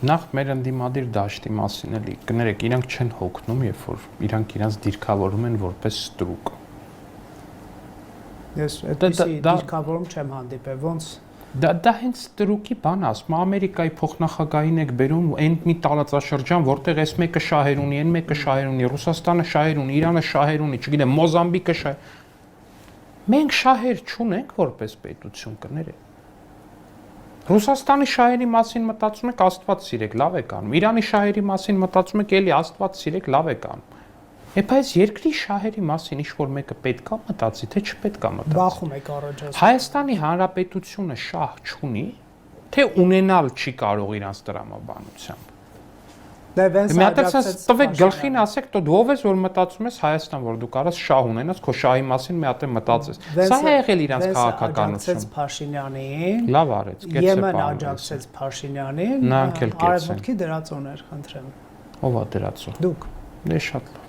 Նախ մեր ընդդիմադիր դաշտի մասին էլի կներեք, իրանք չեն հոգնում, երբ որ իրանք իրանք դիրքավորում են որպես ստրուկ։ Ես այդպեսի դիրքավորում չեմ հանդիպել, ոնց Դա հենց ստրուկի բան ասում, Ամերիկայի փոխնախագահին եք բերում, այն մի տարածաշրջան, որտեղ այս մեկը շահեր ունի, այն մեկը շահեր ունի, Ռուսաստանը շահեր ունի, Իրանը շահեր ունի, չգիտեմ, Մոզամբիկը շահեր։ Մենք շահեր չունենք որպես պետություն, կներեք։ Ռուսաստանի շահերի մասին մտածում եք, Աստված սիրեք, լավ եք անում։ Իրանի շահերի մասին մտածում եք, էլի Աստված սիրեք, լավ եք անում։ Բայց երկրի շահերի մասին ինչ-որ մեկը պետք է մտածի, թե չպետք է մտածի։ Բախում եք առաջացնում։ Հայաստանի Հանրապետությունը շահ չունի, թե ունենալ չի կարող իրանց տրամաբանությամբ։ Մի հատ տվեք գլխին ասեք, դու ով ես որ մտածում ես Հայաստան, որ դու կարաս շահ ունենաս, քո շահի մասին մի հատ մտածես։ Սա է եղել իրանց քաղաքականությունը։ Փաշինյանին։ Լավ արեց, կեցե Եմեն աջակցեց Փաշինյանին։ Նրանք էլ կեցեն։ Արևմուտքի դրածոներ, խնդրեմ։ Ո՞վ է դրածո։ Դուք։ Դե շատ լավ։